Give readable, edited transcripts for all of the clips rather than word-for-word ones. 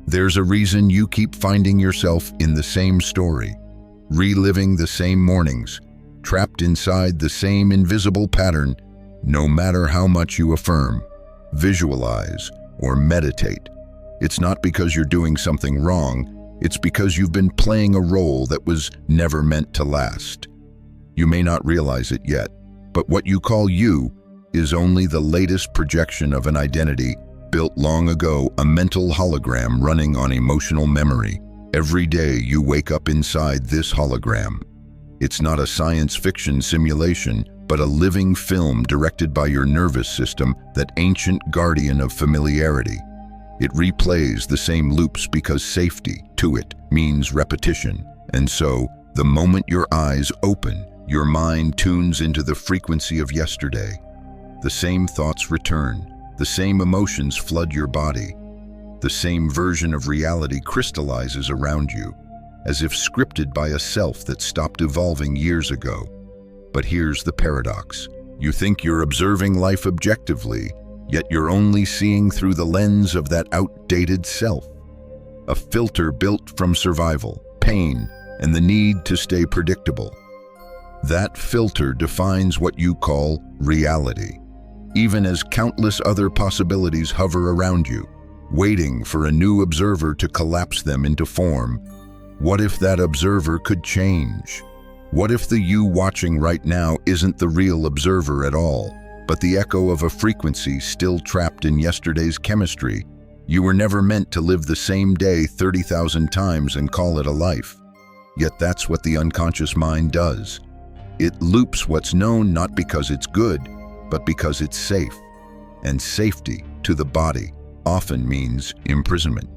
There's a reason you keep finding yourself in the same story, reliving the same mornings, trapped inside the same invisible pattern, no matter how much you affirm, visualize, or meditate. It's not because you're doing something wrong, it's because you've been playing a role that was never meant to last. You may not realize it yet, but what you call you is only the latest projection of an identity built long ago, a mental hologram running on emotional memory. Every day you wake up inside this hologram. It's not a science fiction simulation, but a living film directed by your nervous system, that ancient guardian of familiarity. It replays the same loops because safety, to it, means repetition. And so, the moment your eyes open, your mind tunes into the frequency of yesterday. The same thoughts return. The same emotions flood your body. The same version of reality crystallizes around you, as if scripted by a self that stopped evolving years ago. But here's the paradox. You think you're observing life objectively, yet you're only seeing through the lens of that outdated self. A filter built from survival, pain, and the need to stay predictable. That filter defines what you call reality, even as countless other possibilities hover around you, waiting for a new observer to collapse them into form. What if that observer could change? What if the you watching right now isn't the real observer at all, but the echo of a frequency still trapped in yesterday's chemistry? You were never meant to live the same day 30,000 times and call it a life. Yet that's what the unconscious mind does. It loops what's known not because it's good, but because it's safe. And safety, to the body, often means imprisonment.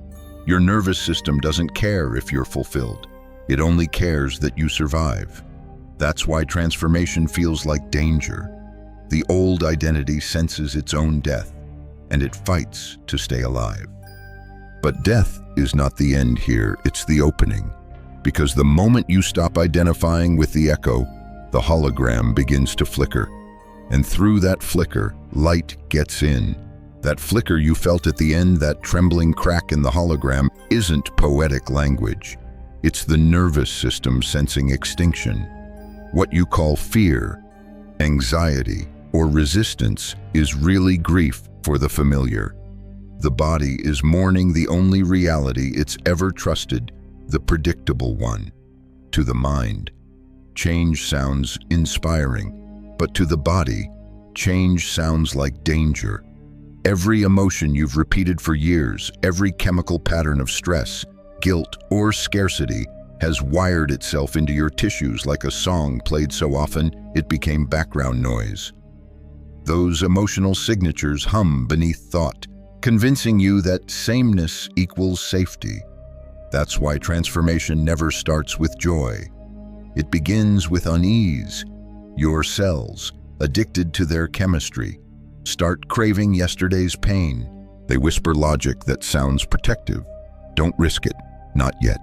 Your nervous system doesn't care if you're fulfilled. It only cares that you survive. That's why transformation feels like danger. The old identity senses its own death, and it fights to stay alive. But death is not the end here, it's the opening. Because the moment you stop identifying with the echo, the hologram begins to flicker. And through that flicker, light gets in. That flicker you felt at the end, that trembling crack in the hologram, isn't poetic language. It's the nervous system sensing extinction. What you call fear, anxiety, or resistance is really grief for the familiar. The body is mourning the only reality it's ever trusted, the predictable one. To the mind, change sounds inspiring. But to the body, change sounds like danger. Every emotion you've repeated for years, every chemical pattern of stress, guilt, or scarcity has wired itself into your tissues like a song played so often it became background noise. Those emotional signatures hum beneath thought, convincing you that sameness equals safety. That's why transformation never starts with joy. It begins with unease. Your cells, addicted to their chemistry, start craving yesterday's pain. They whisper logic that sounds protective. Don't risk it, not yet.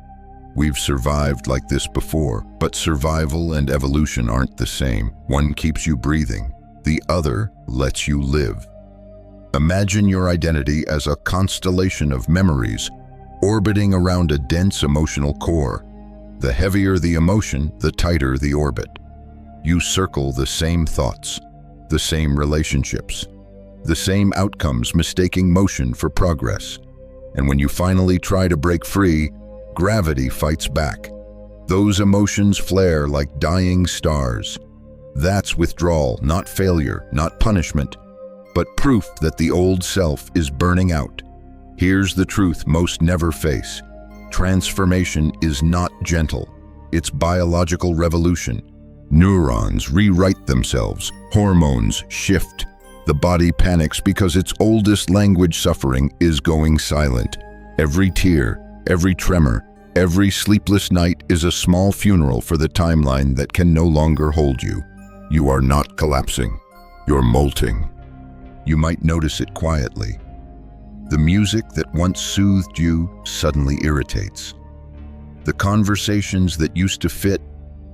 We've survived like this before, but survival and evolution aren't the same. One keeps you breathing, the other lets you live. Imagine your identity as a constellation of memories orbiting around a dense emotional core. The heavier the emotion, the tighter the orbit. You circle the same thoughts, the same relationships, the same outcomes, mistaking motion for progress. And when you finally try to break free, gravity fights back. Those emotions flare like dying stars. That's withdrawal, not failure, not punishment, but proof that the old self is burning out. Here's the truth most never face. Transformation is not gentle. It's biological revolution. Neurons rewrite themselves, hormones shift. The body panics because its oldest language, suffering, is going silent. Every tear, every tremor, every sleepless night is a small funeral for the timeline that can no longer hold you. You are not collapsing. You're molting. You might notice it quietly. The music that once soothed you suddenly irritates. The conversations that used to fit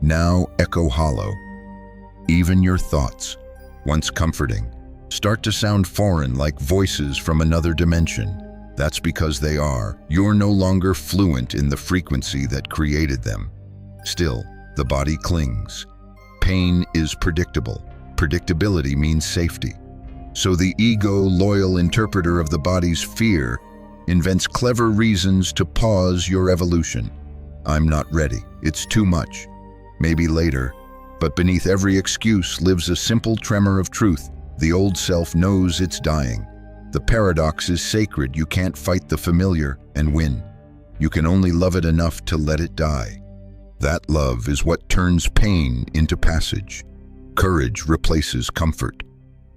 now echo hollow. Even your thoughts, once comforting, start to sound foreign, like voices from another dimension. That's because they are. You're no longer fluent in the frequency that created them. Still, the body clings. Pain is predictable. Predictability means safety. So the ego, loyal interpreter of the body's fear, invents clever reasons to pause your evolution. I'm not ready. It's too much. Maybe later. But beneath every excuse lives a simple tremor of truth. The old self knows it's dying. The paradox is sacred. You can't fight the familiar and win. You can only love it enough to let it die. That love is what turns pain into passage. Courage replaces comfort,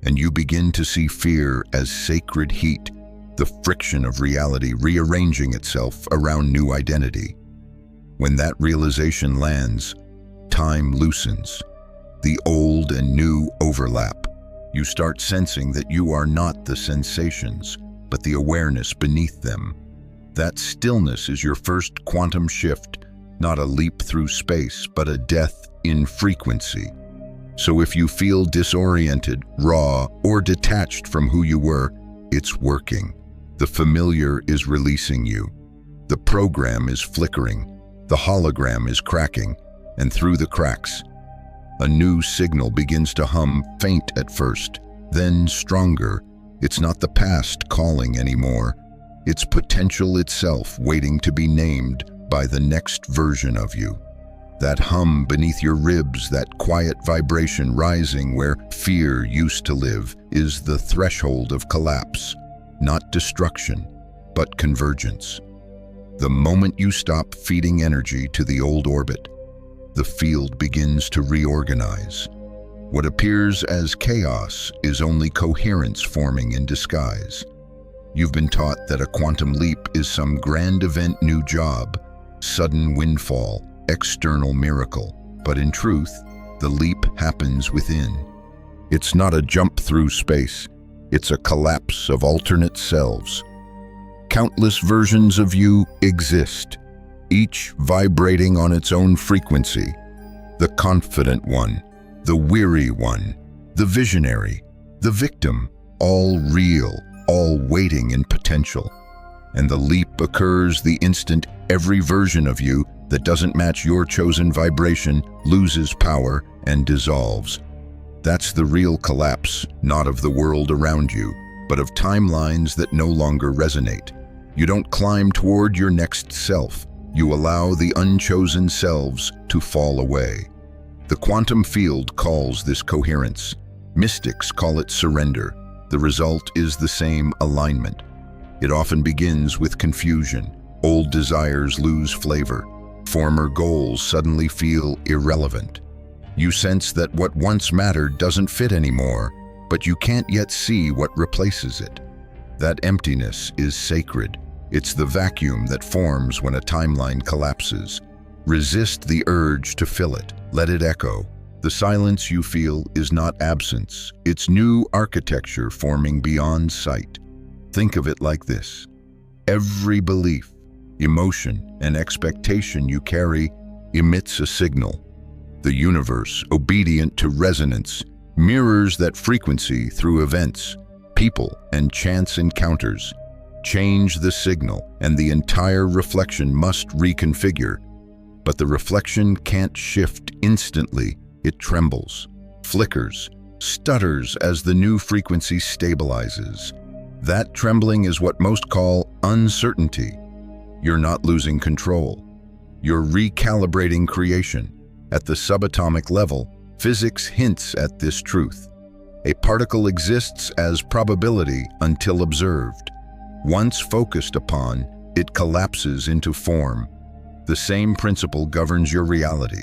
and you begin to see fear as sacred heat, the friction of reality rearranging itself around new identity. When that realization lands, time loosens. The old and new overlap. You start sensing that you are not the sensations, but the awareness beneath them. That stillness is your first quantum shift, not a leap through space, but a death in frequency. So if you feel disoriented, raw, or detached from who you were, it's working. The familiar is releasing you. The program is flickering. The hologram is cracking, and through the cracks, a new signal begins to hum, faint at first, then stronger. It's not the past calling anymore. It's potential itself waiting to be named by the next version of you. That hum beneath your ribs, that quiet vibration rising where fear used to live, is the threshold of collapse, not destruction, but convergence. The moment you stop feeding energy to the old orbit, the field begins to reorganize. What appears as chaos is only coherence forming in disguise. You've been taught that a quantum leap is some grand event, new job, sudden windfall, external miracle. But in truth, the leap happens within. It's not a jump through space. It's a collapse of alternate selves. Countless versions of you exist, each vibrating on its own frequency. The confident one, the weary one, the visionary, the victim, all real, all waiting in potential. And the leap occurs the instant every version of you that doesn't match your chosen vibration loses power and dissolves. That's the real collapse, not of the world around you, but of timelines that no longer resonate. You don't climb toward your next self. You allow the unchosen selves to fall away. The quantum field calls this coherence. Mystics call it surrender. The result is the same alignment. It often begins with confusion. Old desires lose flavor. Former goals suddenly feel irrelevant. You sense that what once mattered doesn't fit anymore, but you can't yet see what replaces it. That emptiness is sacred. It's the vacuum that forms when a timeline collapses. Resist the urge to fill it. Let it echo. The silence you feel is not absence. It's new architecture forming beyond sight. Think of it like this. Every belief, emotion, and expectation you carry emits a signal. The universe, obedient to resonance, mirrors that frequency through events, people, and chance encounters. Change the signal, and the entire reflection must reconfigure. But the reflection can't shift instantly. It trembles, flickers, stutters as the new frequency stabilizes. That trembling is what most call uncertainty. You're not losing control. You're recalibrating creation. At the subatomic level, physics hints at this truth. A particle exists as probability until observed. Once focused upon, it collapses into form. The same principle governs your reality.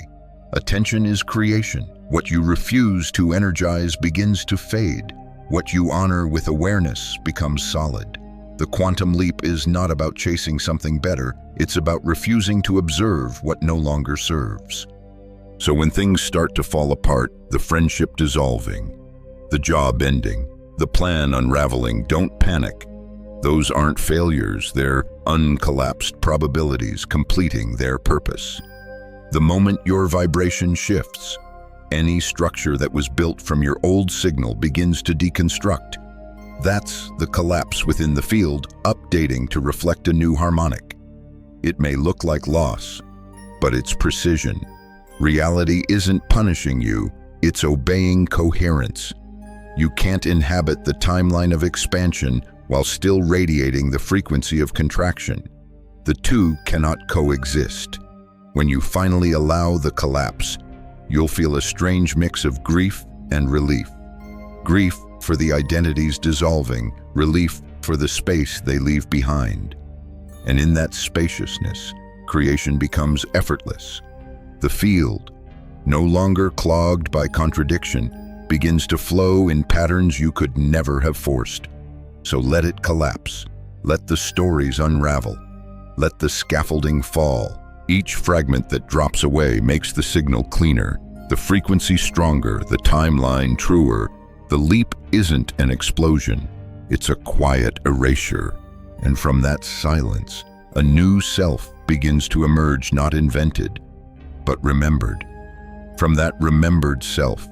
Attention is creation. What you refuse to energize begins to fade. What you honor with awareness becomes solid. The quantum leap is not about chasing something better. It's about refusing to observe what no longer serves. So when things start to fall apart, the friendship dissolving, the job ending, the plan unraveling, don't panic. Those aren't failures, they're uncollapsed probabilities completing their purpose. The moment your vibration shifts, any structure that was built from your old signal begins to deconstruct. That's the collapse within the field, updating to reflect a new harmonic. It may look like loss, but it's precision. Reality isn't punishing you, it's obeying coherence. You can't inhabit the timeline of expansion while still radiating the frequency of contraction. The two cannot coexist. When you finally allow the collapse, you'll feel a strange mix of grief and relief. Grief for the identities dissolving, relief for the space they leave behind. And in that spaciousness, creation becomes effortless. The field, no longer clogged by contradiction, begins to flow in patterns you could never have forced. So let it collapse. Let the stories unravel. Let the scaffolding fall. Each fragment that drops away makes the signal cleaner, the frequency stronger, the timeline truer. The leap isn't an explosion, it's a quiet erasure. And from that silence, a new self begins to emerge, not invented, but remembered. From that remembered self,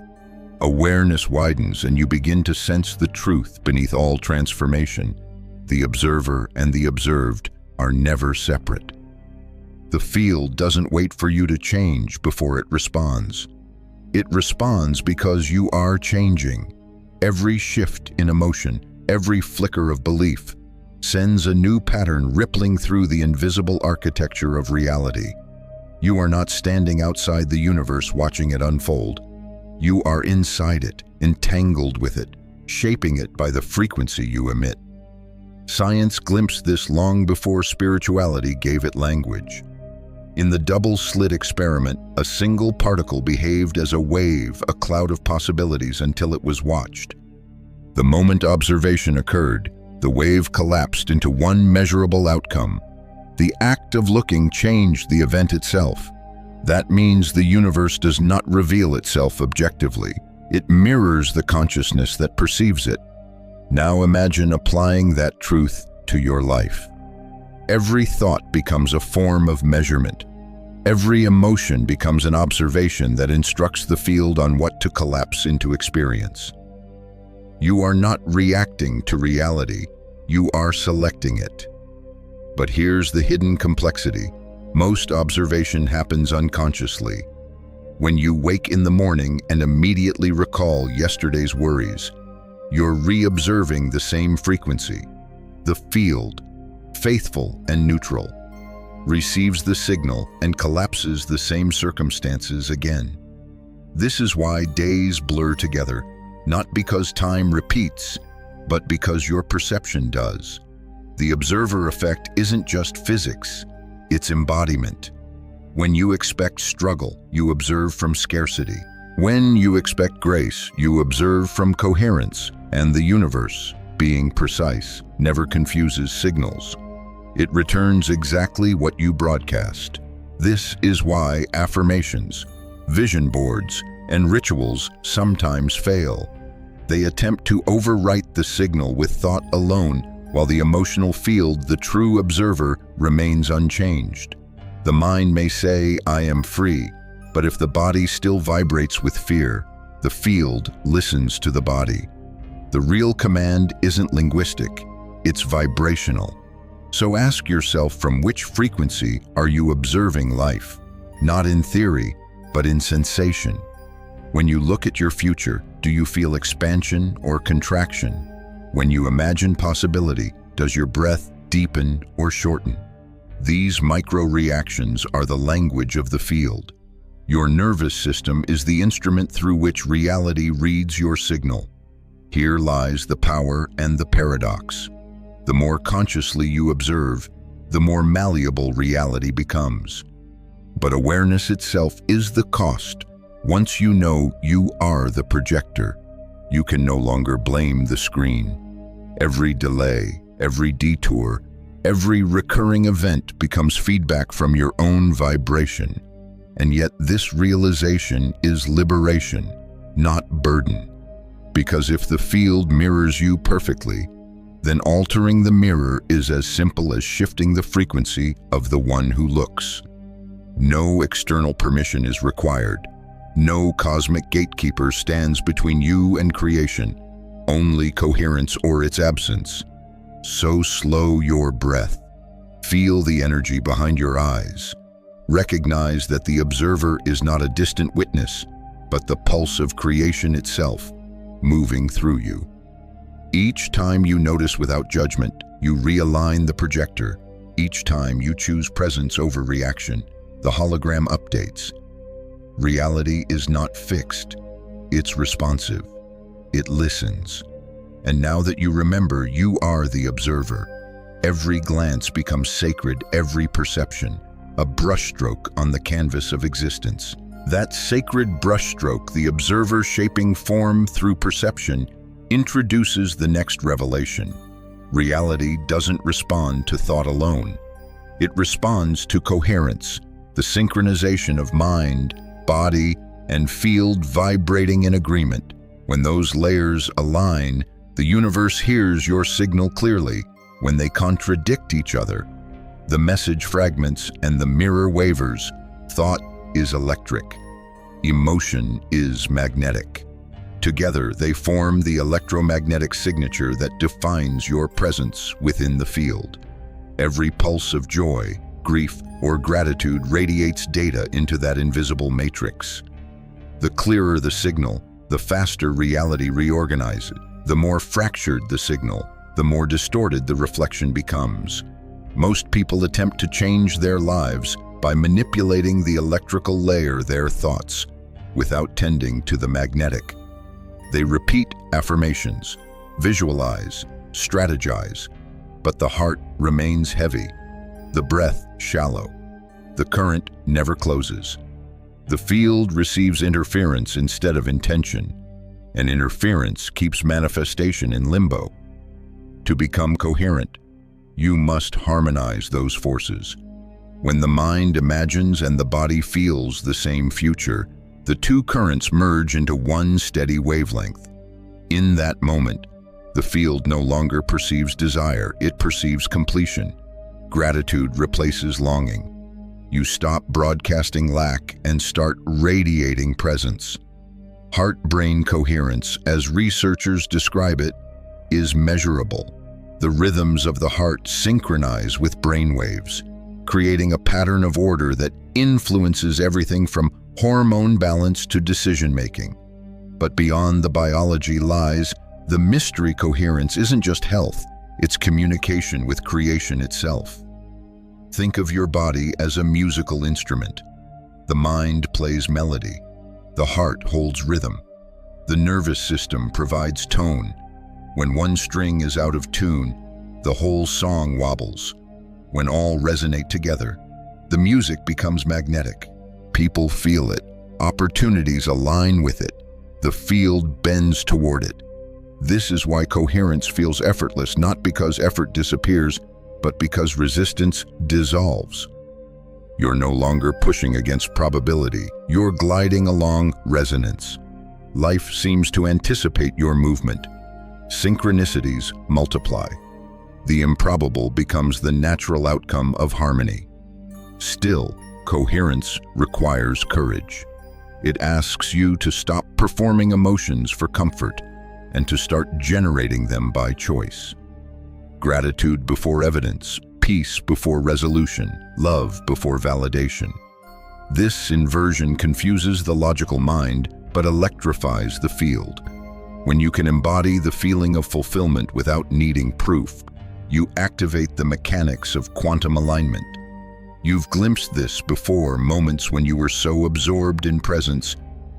awareness widens and you begin to sense the truth beneath all transformation. The observer and the observed are never separate. The field doesn't wait for you to change before it responds. It responds because you are changing. Every shift in emotion, every flicker of belief, sends a new pattern rippling through the invisible architecture of reality. You are not standing outside the universe watching it unfold. You are inside it, entangled with it, shaping it by the frequency you emit. Science glimpsed this long before spirituality gave it language. In the double-slit experiment, a single particle behaved as a wave, a cloud of possibilities, until it was watched. The moment observation occurred, the wave collapsed into one measurable outcome. The act of looking changed the event itself. That means the universe does not reveal itself objectively. It mirrors the consciousness that perceives it. Now imagine applying that truth to your life. Every thought becomes a form of measurement. Every emotion becomes an observation that instructs the field on what to collapse into experience. You are not reacting to reality, you are selecting it. But here's the hidden complexity. Most observation happens unconsciously. When you wake in the morning and immediately recall yesterday's worries, you're re-observing the same frequency. The field, faithful and neutral, receives the signal and collapses the same circumstances again. This is why days blur together, not because time repeats, but because your perception does. The observer effect isn't just physics, it's embodiment. When you expect struggle, you observe from scarcity. When you expect grace, you observe from coherence, and the universe, being precise, never confuses signals. It returns exactly what you broadcast. This is why affirmations, vision boards, and rituals sometimes fail. They attempt to overwrite the signal with thought alone, while the emotional field, the true observer, remains unchanged. The mind may say, "I am free," but if the body still vibrates with fear, the field listens to the body. The real command isn't linguistic, it's vibrational. So ask yourself, from which frequency are you observing life? Not in theory, but in sensation. When you look at your future, do you feel expansion or contraction? When you imagine possibility, does your breath deepen or shorten? These micro-reactions are the language of the field. Your nervous system is the instrument through which reality reads your signal. Here lies the power and the paradox. The more consciously you observe, the more malleable reality becomes. But awareness itself is the cost. Once you know you are the projector, you can no longer blame the screen. Every delay, every detour, every recurring event becomes feedback from your own vibration. And yet this realization is liberation, not burden. Because if the field mirrors you perfectly, then altering the mirror is as simple as shifting the frequency of the one who looks. No external permission is required. No cosmic gatekeeper stands between you and creation. only coherence or its absence. So slow your breath. Feel the energy behind your eyes. Recognize that the observer is not a distant witness, but the pulse of creation itself, moving through you. Each time you notice without judgment, you realign the projector. Each time you choose presence over reaction, the hologram updates. Reality is not fixed. It's responsive. It listens. And now that you remember, you are the observer. Every glance becomes sacred, every perception, a brushstroke on the canvas of existence. That sacred brushstroke, the observer shaping form through perception, introduces the next revelation. Reality doesn't respond to thought alone. It responds to coherence, the synchronization of mind, body, and field vibrating in agreement. When those layers align, the universe hears your signal clearly. When they contradict each other, the message fragments and the mirror wavers. Thought is electric. Emotion is magnetic. Together, they form the electromagnetic signature that defines your presence within the field. Every pulse of joy, grief, or gratitude radiates data into that invisible matrix. The clearer the signal, the faster reality reorganizes. The more fractured the signal, the more distorted the reflection becomes. Most people attempt to change their lives by manipulating the electrical layer, their thoughts, without tending to the magnetic. They repeat affirmations, visualize, strategize, but the heart remains heavy, the breath shallow, the current never closes. The field receives interference instead of intention, and interference keeps manifestation in limbo. To become coherent, you must harmonize those forces. When the mind imagines and the body feels the same future, the two currents merge into one steady wavelength. In that moment, the field no longer perceives desire, it perceives completion. Gratitude replaces longing. You stop broadcasting lack and start radiating presence. Heart-brain coherence, as researchers describe it, is measurable. The rhythms of the heart synchronize with brain waves, creating a pattern of order that influences everything from hormone balance to decision-making. But beyond the biology lies the mystery. Coherence isn't just health, it's communication with creation itself. Think of your body as a musical instrument. The mind plays melody. The heart holds rhythm. The nervous system provides tone. When one string is out of tune, the whole song wobbles. When all resonate together, the music becomes magnetic. People feel it. Opportunities align with it. The field bends toward it. This is why coherence feels effortless, not because effort disappears, but because resistance dissolves. You're no longer pushing against probability. You're gliding along resonance. Life seems to anticipate your movement. Synchronicities multiply. The improbable becomes the natural outcome of harmony. Still, coherence requires courage. It asks you to stop performing emotions for comfort and to start generating them by choice. Gratitude before evidence, peace before resolution, love before validation. This inversion confuses the logical mind, but electrifies the field. When you can embody the feeling of fulfillment without needing proof, you activate the mechanics of quantum alignment. You've glimpsed this before, moments when you were so absorbed in presence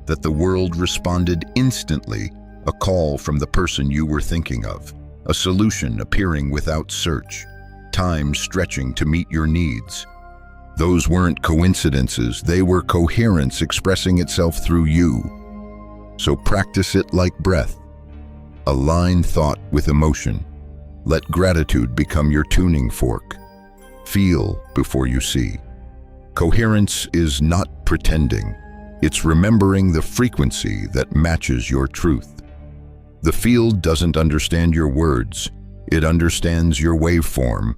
that the world responded instantly, a call from the person you were thinking of, a solution appearing without search, time stretching to meet your needs. Those weren't coincidences, they were coherence expressing itself through you. So practice it like breath. Align thought with emotion. Let gratitude become your tuning fork. Feel before you see. Coherence is not pretending. It's remembering the frequency that matches your truth. The field doesn't understand your words. It understands your waveform.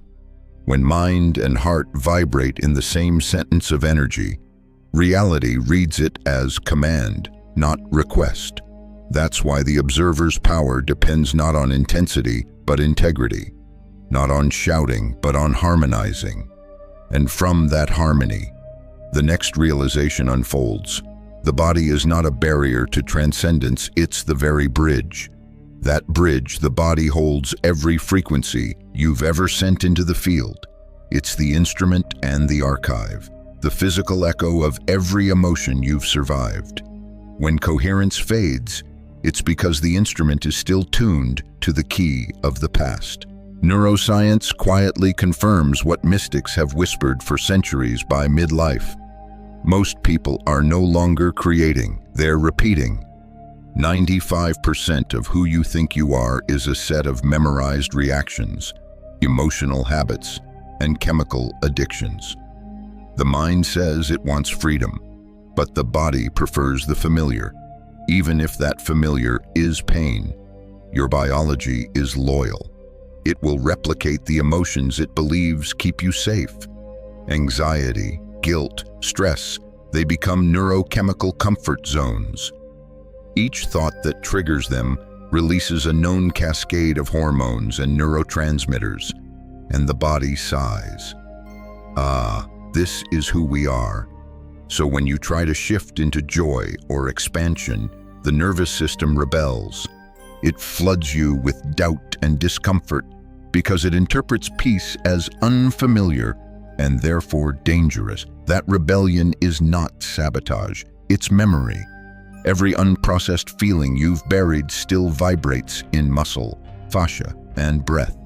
When mind and heart vibrate in the same sentence of energy, reality reads it as command, not request. That's why the observer's power depends not on intensity, but integrity, not on shouting, but on harmonizing. And from that harmony, the next realization unfolds. The body is not a barrier to transcendence, it's the very bridge. That bridge, the body holds every frequency you've ever sent into the field. It's the instrument and the archive, the physical echo of every emotion you've survived. When coherence fades, it's because the instrument is still tuned to the key of the past. Neuroscience quietly confirms what mystics have whispered for centuries by midlife. Most people are no longer creating, they're repeating. 95% of who you think you are is a set of memorized reactions, emotional habits, and chemical addictions. The mind says it wants freedom, but the body prefers the familiar. Even if that familiar is pain, your biology is loyal. It will replicate the emotions it believes keep you safe. Anxiety, guilt, stress, they become neurochemical comfort zones. Each thought that triggers them releases a known cascade of hormones and neurotransmitters, and the body sighs. Ah, this is who we are. So when you try to shift into joy or expansion, the nervous system rebels. It floods you with doubt and discomfort because it interprets peace as unfamiliar and therefore dangerous. That rebellion is not sabotage, it's memory. Every unprocessed feeling you've buried still vibrates in muscle, fascia, and breath.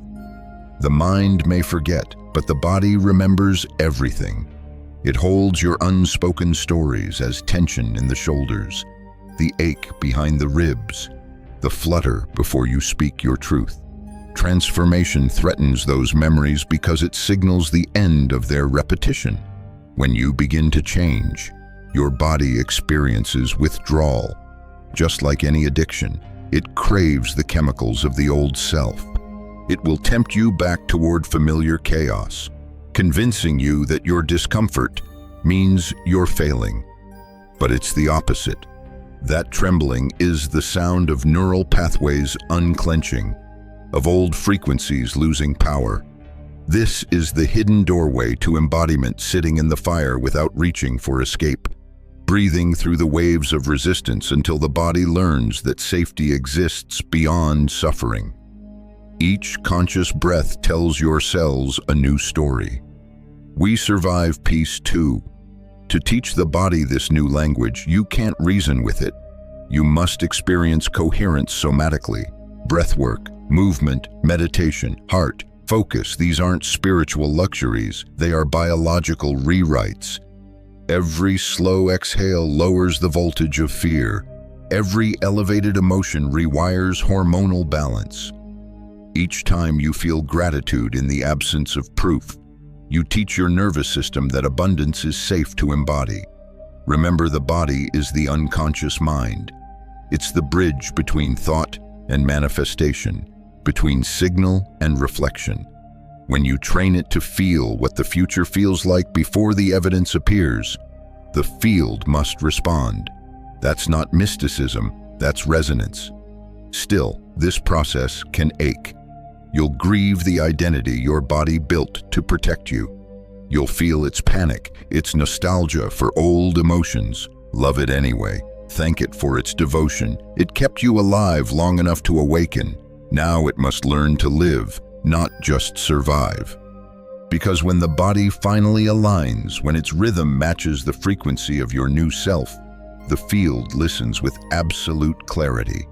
The mind may forget, but the body remembers everything. It holds your unspoken stories as tension in the shoulders, the ache behind the ribs, the flutter before you speak your truth. Transformation threatens those memories because it signals the end of their repetition. When you begin to change, your body experiences withdrawal. Just like any addiction, it craves the chemicals of the old self. It will tempt you back toward familiar chaos, convincing you that your discomfort means you're failing. But it's the opposite. That trembling is the sound of neural pathways unclenching, of old frequencies losing power. This is the hidden doorway to embodiment sitting in the fire without reaching for escape, breathing through the waves of resistance until the body learns that safety exists beyond suffering. Each conscious breath tells your cells a new story. We survive peace too. To teach the body this new language, you can't reason with it. You must experience coherence somatically. Breathwork, movement, meditation, heart, focus, these aren't spiritual luxuries, they are biological rewrites. Every slow exhale lowers the voltage of fear. Every elevated emotion rewires hormonal balance. Each time you feel gratitude in the absence of proof, you teach your nervous system that abundance is safe to embody. Remember, the body is the unconscious mind. It's the bridge between thought and manifestation, between signal and reflection. When you train it to feel what the future feels like before the evidence appears, the field must respond. That's not mysticism, that's resonance. Still, this process can ache. You'll grieve the identity your body built to protect you. You'll feel its panic, its nostalgia for old emotions. Love it anyway. Thank it for its devotion. It kept you alive long enough to awaken. Now it must learn to live, not just survive. Because when the body finally aligns, when its rhythm matches the frequency of your new self, the field listens with absolute clarity.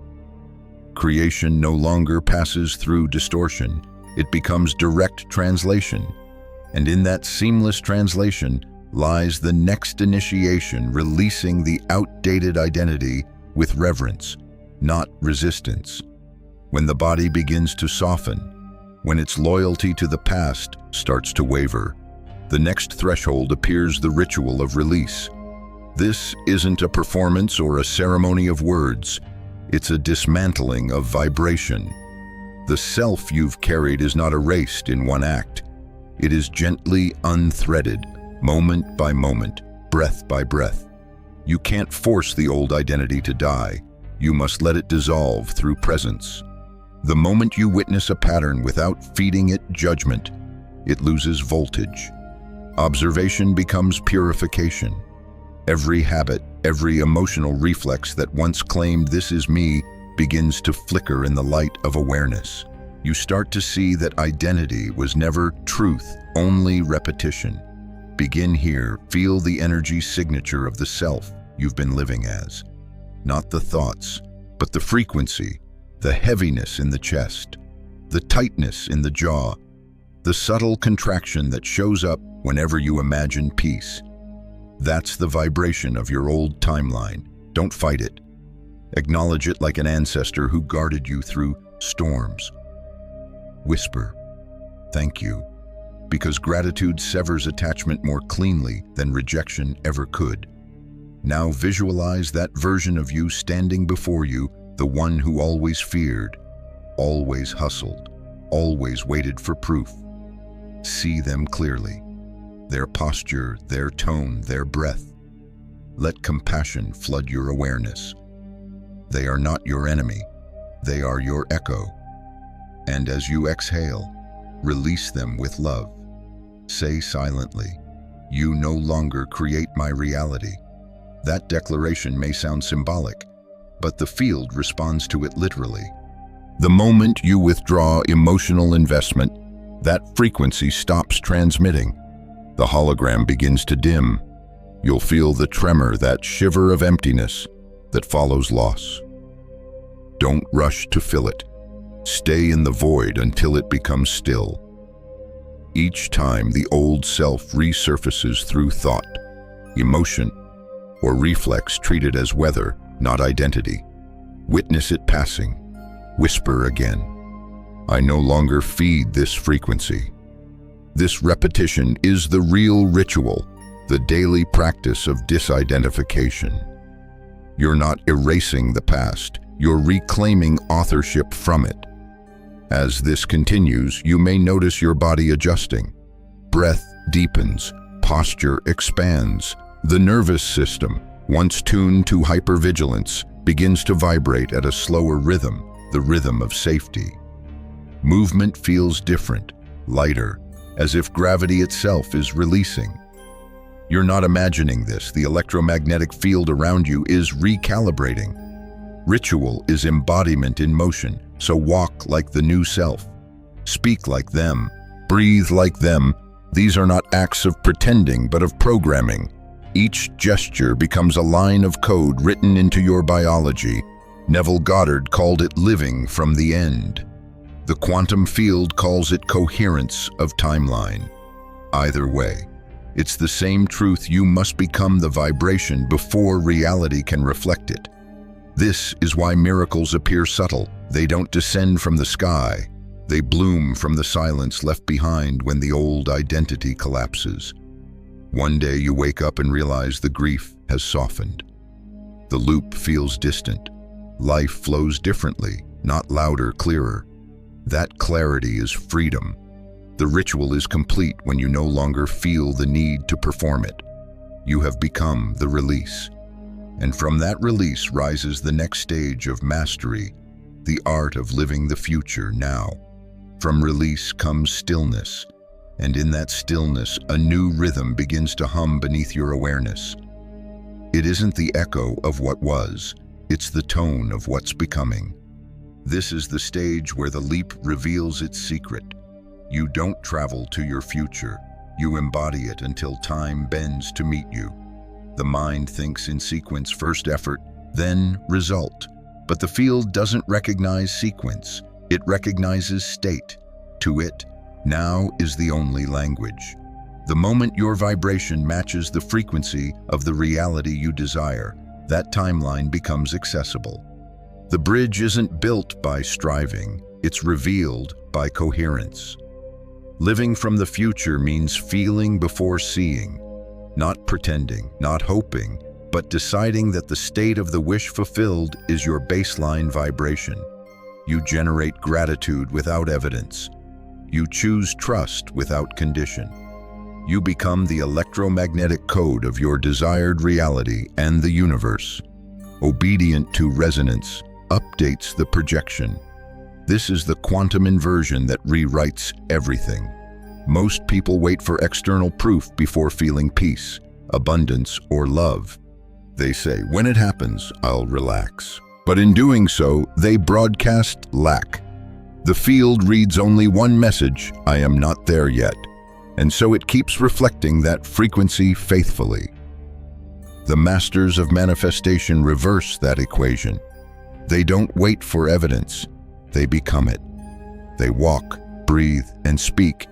Creation no longer passes through distortion. It becomes direct translation. And in that seamless translation lies the next initiation, releasing the outdated identity with reverence, not resistance. When the body begins to soften, when its loyalty to the past starts to waver, the next threshold appears, the ritual of release. This isn't a performance or a ceremony of words. It's a dismantling of vibration. The self you've carried is not erased in one act. It is gently unthreaded, moment by moment, breath by breath. You can't force the old identity to die. You must let it dissolve through presence. The moment you witness a pattern without feeding it judgment, it loses voltage. Observation becomes purification. Every habit, every emotional reflex that once claimed "this is me" begins to flicker in the light of awareness. You start to see that identity was never truth, only repetition. Begin here, feel the energy signature of the self you've been living as. Not the thoughts, but the frequency, the heaviness in the chest, the tightness in the jaw, the subtle contraction that shows up whenever you imagine peace. That's the vibration of your old timeline. Don't fight it. Acknowledge it like an ancestor who guarded you through storms. Whisper, "Thank you," because gratitude severs attachment more cleanly than rejection ever could. Now visualize that version of you standing before you, the one who always feared, always hustled, always waited for proof. See them clearly. Their posture, their tone, their breath. Let compassion flood your awareness. They are not your enemy. They are your echo. And as you exhale, release them with love. Say silently, "You no longer create my reality." That declaration may sound symbolic, but the field responds to it literally. The moment you withdraw emotional investment, that frequency stops transmitting. The hologram begins to dim. You'll feel the tremor, that shiver of emptiness that follows loss. Don't rush to fill it. Stay in the void until it becomes still. Each time the old self resurfaces through thought, emotion, or reflex, treat it as weather, not identity. Witness it passing. Whisper again, "I no longer feed this frequency." This repetition is the real ritual, the daily practice of disidentification. You're not erasing the past, you're reclaiming authorship from it. As this continues, you may notice your body adjusting. Breath deepens, posture expands. The nervous system, once tuned to hypervigilance, begins to vibrate at a slower rhythm, the rhythm of safety. Movement feels different, lighter, as if gravity itself is releasing. You're not imagining this. The electromagnetic field around you is recalibrating. Ritual is embodiment in motion, so walk like the new self. Speak like them. Breathe like them. These are not acts of pretending, but of programming. Each gesture becomes a line of code written into your biology. Neville Goddard called it living from the end. The quantum field calls it coherence of timeline. Either way, it's the same truth. You must become the vibration before reality can reflect it. This is why miracles appear subtle. They don't descend from the sky. They bloom from the silence left behind when the old identity collapses. One day you wake up and realize the grief has softened. The loop feels distant. Life flows differently, not louder, clearer. That clarity is freedom. The ritual is complete when you no longer feel the need to perform it. You have become the release. And from that release rises the next stage of mastery, the art of living the future now. From release comes stillness, and in that stillness, a new rhythm begins to hum beneath your awareness. It isn't the echo of what was, it's the tone of what's becoming. This is the stage where the leap reveals its secret. You don't travel to your future, you embody it until time bends to meet you. The mind thinks in sequence: first effort, then result. But the field doesn't recognize sequence, it recognizes state. To it, now is the only language. The moment your vibration matches the frequency of the reality you desire, that timeline becomes accessible. The bridge isn't built by striving, it's revealed by coherence. Living from the future means feeling before seeing. Not pretending, not hoping, but deciding that the state of the wish fulfilled is your baseline vibration. You generate gratitude without evidence. You choose trust without condition. You become the electromagnetic code of your desired reality and the universe. obedient to resonance, updates the projection. This is the quantum inversion that rewrites everything. Most people wait for external proof before feeling peace, abundance, or love. They say, when it happens, I'll relax. But in doing so, they broadcast lack. The field reads only one message: I am not there yet. And so it keeps reflecting that frequency faithfully. The masters of manifestation reverse that equation. They don't wait for evidence. They become it. They walk, breathe, and speak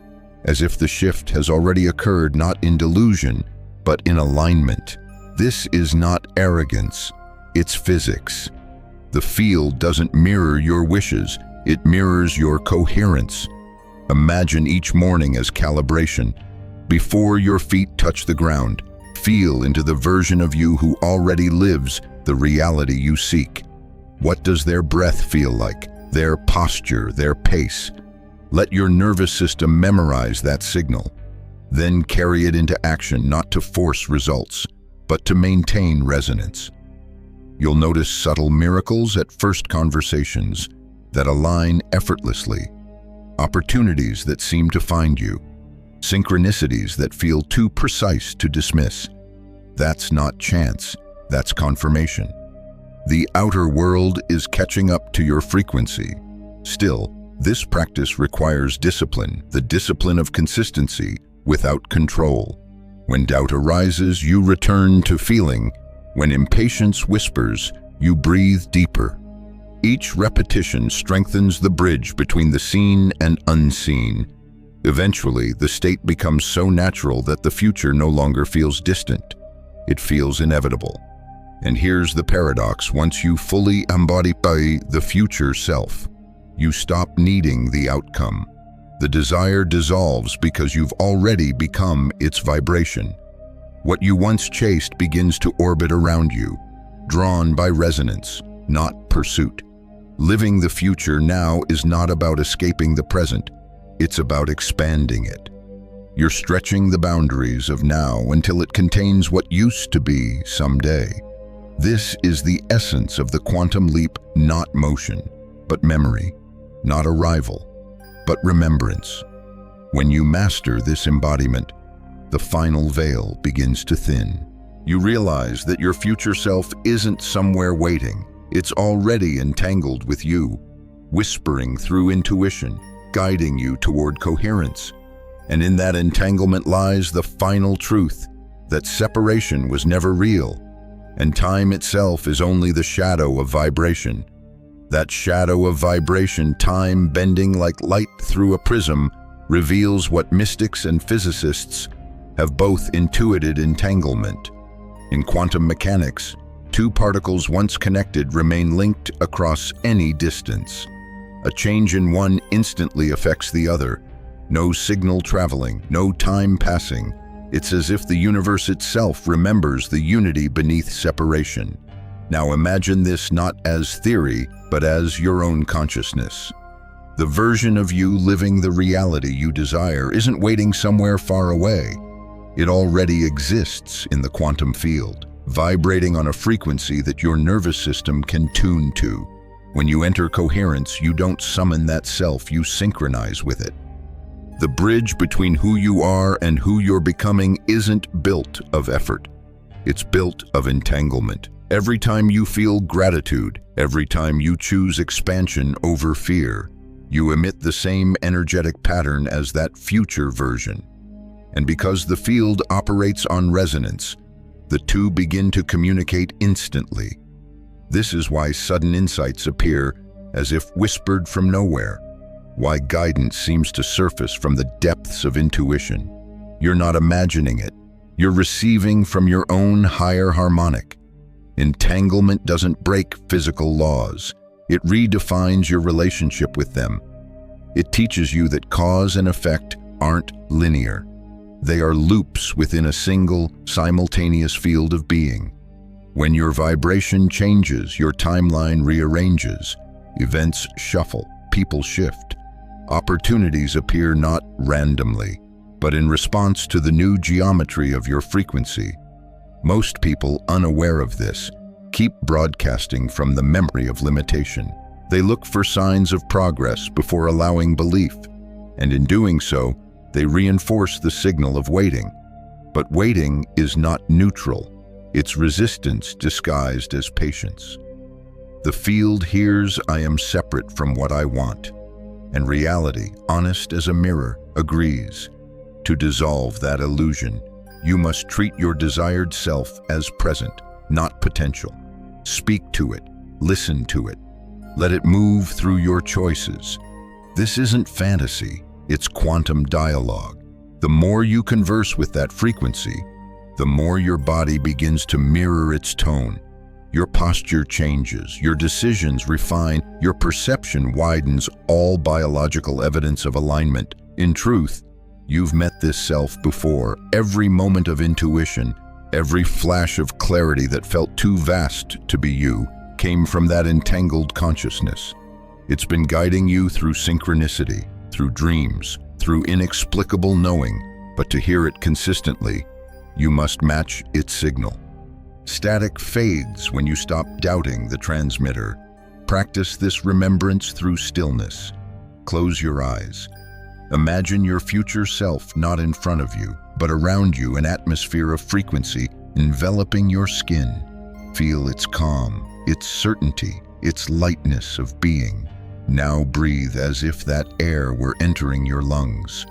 as if the shift has already occurred, not in delusion, but in alignment. This is not arrogance, it's physics. The field doesn't mirror your wishes, it mirrors your coherence. Imagine each morning as calibration. Before your feet touch the ground, feel into the version of you who already lives the reality you seek. What does their breath feel like? Their posture, their pace? Let your nervous system memorize that signal. Then carry it into action, not to force results, but to maintain resonance. You'll notice subtle miracles at first, conversations that align effortlessly, opportunities that seem to find you, synchronicities that feel too precise to dismiss. That's not chance, that's confirmation. The outer world is catching up to your frequency. Still, this practice requires discipline, the discipline of consistency without control. When doubt arises, you return to feeling. When impatience whispers, you breathe deeper. Each repetition strengthens the bridge between the seen and unseen. Eventually, the state becomes so natural that the future no longer feels distant. It feels inevitable. And here's the paradox: once you fully embody the future self, you stop needing the outcome. The desire dissolves because you've already become its vibration. What you once chased begins to orbit around you, drawn by resonance, not pursuit. Living the future now is not about escaping the present, it's about expanding it. You're stretching the boundaries of now until it contains what used to be someday. This is the essence of the quantum leap: not motion, but memory; not arrival, but remembrance. When you master this embodiment, the final veil begins to thin. You realize that your future self isn't somewhere waiting. It's already entangled with you, whispering through intuition, guiding you toward coherence. And in that entanglement lies the final truth, that separation was never real, and time itself is only the shadow of vibration. That shadow of vibration, time bending like light through a prism, reveals what mystics and physicists have both intuited: entanglement. In quantum mechanics, two particles once connected remain linked across any distance. A change in one instantly affects the other. No signal traveling, no time passing. It's as if the universe itself remembers the unity beneath separation. Now imagine this not as theory, but as your own consciousness. The version of you living the reality you desire isn't waiting somewhere far away. It already exists in the quantum field, vibrating on a frequency that your nervous system can tune to. When you enter coherence, you don't summon that self, you synchronize with it. The bridge between who you are and who you're becoming isn't built of effort. It's built of entanglement. Every time you feel gratitude, every time you choose expansion over fear, you emit the same energetic pattern as that future version. And because the field operates on resonance, the two begin to communicate instantly. This is why sudden insights appear as if whispered from nowhere, why guidance seems to surface from the depths of intuition. You're not imagining it, you're receiving from your own higher harmonic. Entanglement doesn't break physical laws, it redefines your relationship with them. It teaches you that cause and effect aren't linear. They are loops within a single, simultaneous field of being. When your vibration changes, your timeline rearranges. Events shuffle, people shift. Opportunities appear not randomly, but in response to the new geometry of your frequency. Most people, unaware of this, keep broadcasting from the memory of limitation. They look for signs of progress before allowing belief, and in doing so, they reinforce the signal of waiting. But waiting is not neutral. It's resistance disguised as patience. The field hears I am separate from what I want, and reality, honest as a mirror, agrees. To dissolve that illusion, you must treat your desired self as present, not potential. Speak to it, listen to it, let it move through your choices. This isn't fantasy, it's quantum dialogue. The more you converse with that frequency, the more your body begins to mirror its tone. Your posture changes, your decisions refine, your perception widens, all biological evidence of alignment. In truth, you've met this self before. Every moment of intuition, every flash of clarity that felt too vast to be you, came from that entangled consciousness. It's been guiding you through synchronicity, through dreams, through inexplicable knowing, but to hear it consistently, you must match its signal. Static fades when you stop doubting the transmitter. Practice this remembrance through stillness. Close your eyes. Imagine your future self not in front of you, but around you, an atmosphere of frequency enveloping your skin. Feel its calm, its certainty, its lightness of being. Now breathe as if that air were entering your lungs.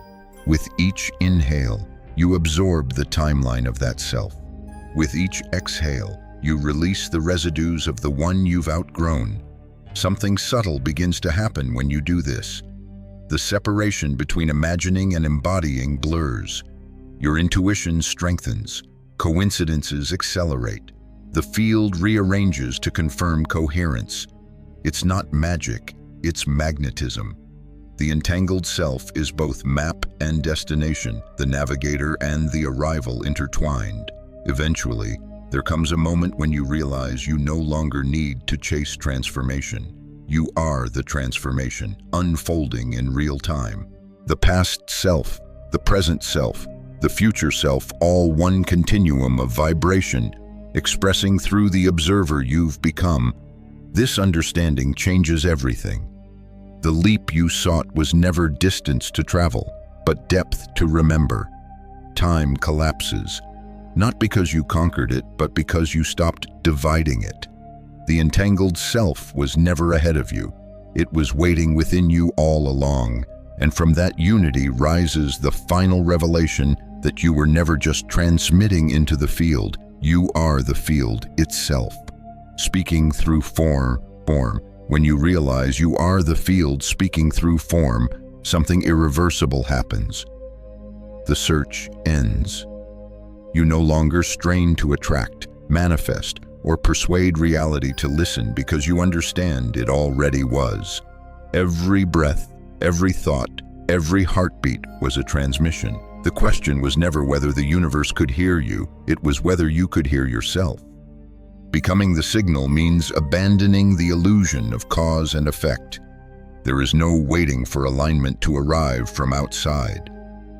With each inhale, you absorb the timeline of that self. With each exhale, you release the residues of the one you've outgrown. Something subtle begins to happen when you do this. The separation between imagining and embodying blurs. Your intuition strengthens. Coincidences accelerate. The field rearranges to confirm coherence. It's not magic, it's magnetism. The entangled self is both map and destination, the navigator and the arrival intertwined. Eventually, there comes a moment when you realize you no longer need to chase transformation. You are the transformation, unfolding in real time. The past self, the present self, the future self, all one continuum of vibration, expressing through the observer you've become. This understanding changes everything. The leap you sought was never distance to travel, but depth to remember. Time collapses, not because you conquered it, but because you stopped dividing it. The entangled self was never ahead of you. It was waiting within you all along, and from that unity rises the final revelation that you were never just transmitting into the field. You are the field itself, speaking through form. When you realize you are the field speaking through form, something irreversible happens. The search ends. You no longer strain to attract, manifest, or persuade reality to listen because you understand it already was. Every breath, every thought, every heartbeat was a transmission. The question was never whether the universe could hear you, it was whether you could hear yourself. Becoming the signal means abandoning the illusion of cause and effect. There is no waiting for alignment to arrive from outside.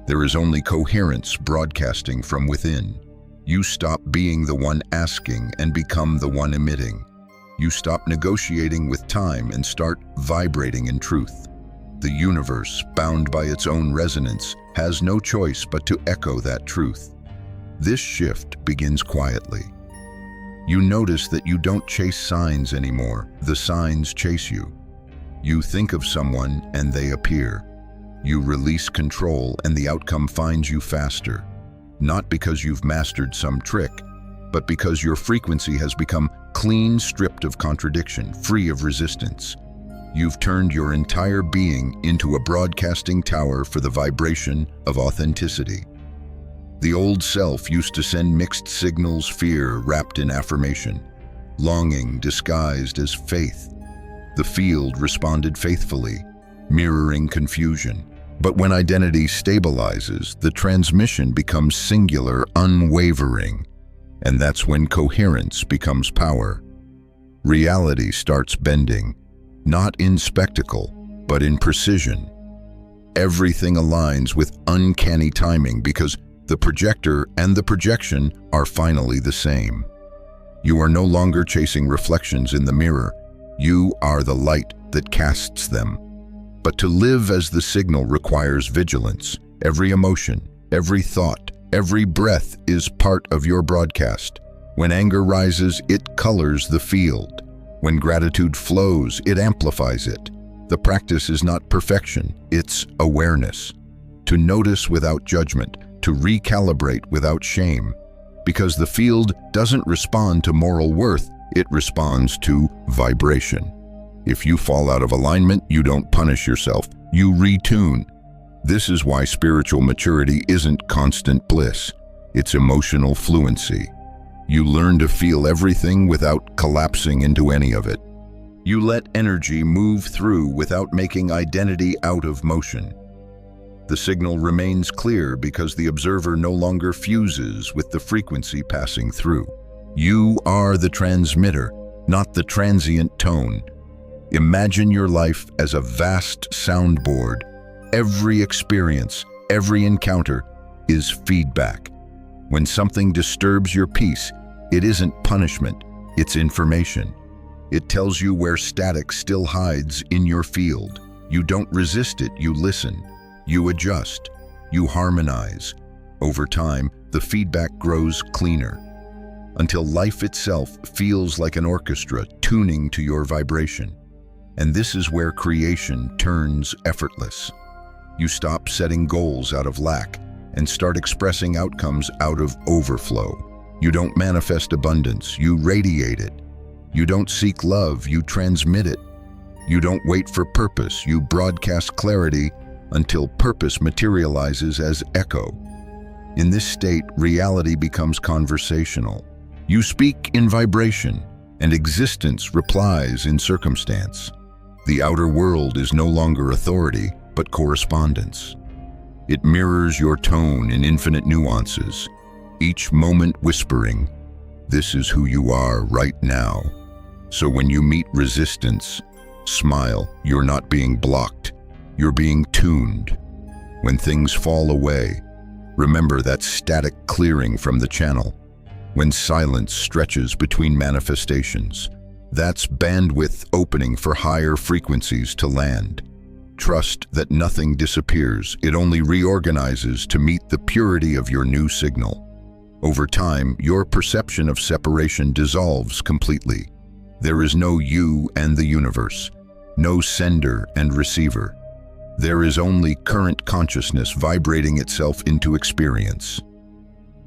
There is only coherence broadcasting from within. You stop being the one asking and become the one emitting. You stop negotiating with time and start vibrating in truth. The universe, bound by its own resonance, has no choice but to echo that truth. This shift begins quietly. You notice that you don't chase signs anymore. The signs chase you. You think of someone and they appear. You release control and the outcome finds you faster. Not because you've mastered some trick, but because your frequency has become clean, stripped of contradiction, free of resistance. You've turned your entire being into a broadcasting tower for the vibration of authenticity. The old self used to send mixed signals, fear wrapped in affirmation, longing disguised as faith. The field responded faithfully, mirroring confusion. But when identity stabilizes, the transmission becomes singular, unwavering, and that's when coherence becomes power. Reality starts bending, not in spectacle, but in precision. Everything aligns with uncanny timing because the projector and the projection are finally the same. You are no longer chasing reflections in the mirror. You are the light that casts them. But to live as the signal requires vigilance. Every emotion, every thought, every breath is part of your broadcast. When anger rises, it colors the field. When gratitude flows, it amplifies it. The practice is not perfection, it's awareness. To notice without judgment, to recalibrate without shame. Because the field doesn't respond to moral worth, it responds to vibration. If you fall out of alignment, you don't punish yourself, you retune. This is why spiritual maturity isn't constant bliss, it's emotional fluency. You learn to feel everything without collapsing into any of it. You let energy move through without making identity out of motion. The signal remains clear because the observer no longer fuses with the frequency passing through. You are the transmitter, not the transient tone. Imagine your life as a vast soundboard. Every experience, every encounter is feedback. When something disturbs your peace, it isn't punishment, it's information. It tells you where static still hides in your field. You don't resist it, you listen. You adjust, you harmonize. Over time, the feedback grows cleaner, until life itself feels like an orchestra tuning to your vibration. And this is where creation turns effortless. You stop setting goals out of lack and start expressing outcomes out of overflow. You don't manifest abundance, you radiate it. You don't seek love, you transmit it. You don't wait for purpose, you broadcast clarity until purpose materializes as echo. In this state, reality becomes conversational. You speak in vibration, and existence replies in circumstance. The outer world is no longer authority, but correspondence. It mirrors your tone in infinite nuances, each moment whispering, "This is who you are right now." So when you meet resistance, smile. You're not being blocked, you're being tuned. When things fall away, remember that static clearing from the channel. When silence stretches between manifestations, that's bandwidth opening for higher frequencies to land. Trust that nothing disappears, it only reorganizes to meet the purity of your new signal. Over time, your perception of separation dissolves completely. There is no you and the universe, no sender and receiver. There is only current consciousness vibrating itself into experience.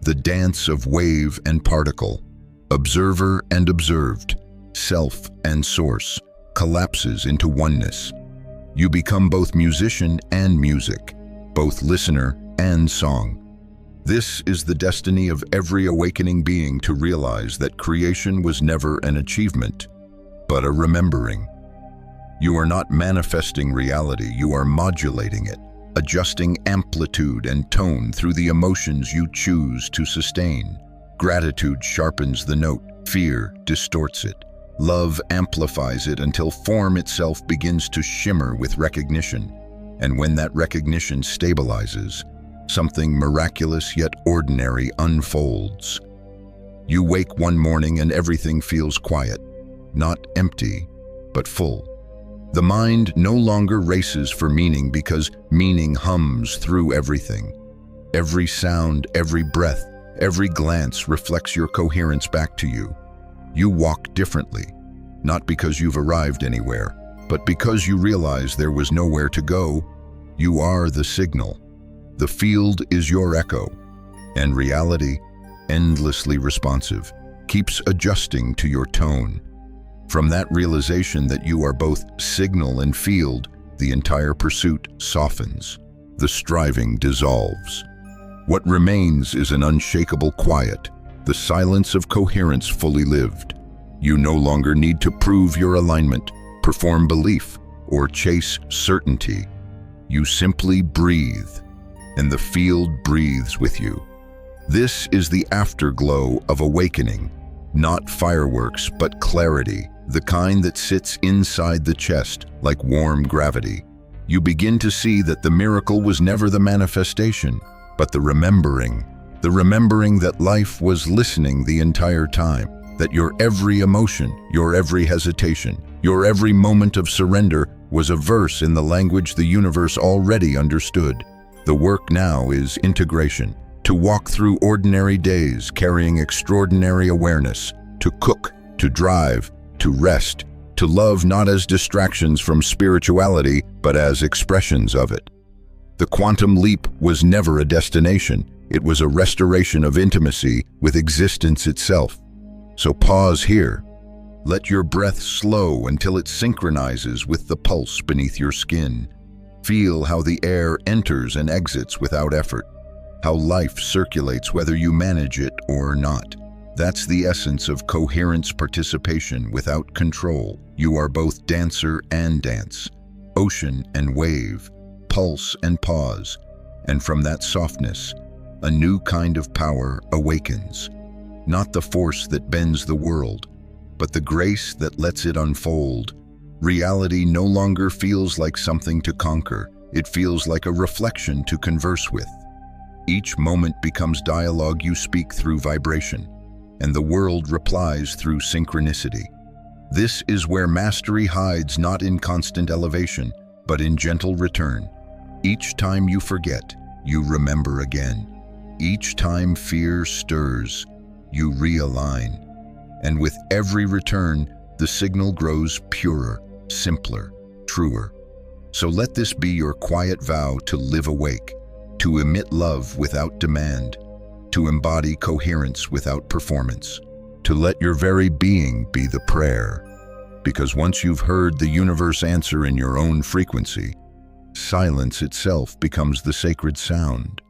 The dance of wave and particle, observer and observed, self and source, collapses into oneness. You become both musician and music, both listener and song. This is the destiny of every awakening being, to realize that creation was never an achievement, but a remembering. You are not manifesting reality, you are modulating it, adjusting amplitude and tone through the emotions you choose to sustain. Gratitude sharpens the note, fear distorts it. Love amplifies it until form itself begins to shimmer with recognition. And when that recognition stabilizes, something miraculous yet ordinary unfolds. You wake one morning and everything feels quiet, not empty, but full. The mind no longer races for meaning because meaning hums through everything. Every sound, every breath, every glance reflects your coherence back to you. You walk differently, not because you've arrived anywhere, but because you realize there was nowhere to go. You are the signal. The field is your echo, and reality, endlessly responsive, keeps adjusting to your tone. From that realization that you are both signal and field, the entire pursuit softens. The striving dissolves. What remains is an unshakable quiet, the silence of coherence fully lived. You no longer need to prove your alignment, perform belief, or chase certainty. You simply breathe, and the field breathes with you. This is the afterglow of awakening, not fireworks, but clarity, the kind that sits inside the chest like warm gravity. You begin to see that the miracle was never the manifestation, but the remembering that life was listening the entire time. that your every emotion, your every hesitation, your every moment of surrender was a verse in the language the universe already understood. The work now is integration, to walk through ordinary days carrying extraordinary awareness, to cook, to drive, to rest, to love not as distractions from spirituality, but as expressions of it. The quantum leap was never a destination, it was a restoration of intimacy with existence itself. So pause here. Let your breath slow until it synchronizes with the pulse beneath your skin. Feel how the air enters and exits without effort, how life circulates whether you manage it or not. That's the essence of coherence participation without control. You are both dancer and dance, ocean and wave, pulse and pause, and from that softness, a new kind of power awakens. Not the force that bends the world, but the grace that lets it unfold. Reality no longer feels like something to conquer, it feels like a reflection to converse with. Each moment becomes dialogue you speak through vibration, and the world replies through synchronicity. This is where mastery hides not in constant elevation, but in gentle return. Each time you forget, you remember again. Each time fear stirs, you realign. And with every return, the signal grows purer, simpler, truer. So let this be your quiet vow to live awake, to emit love without demand, to embody coherence without performance, to let your very being be the prayer. Because once you've heard the universe answer in your own frequency, silence itself becomes the sacred sound.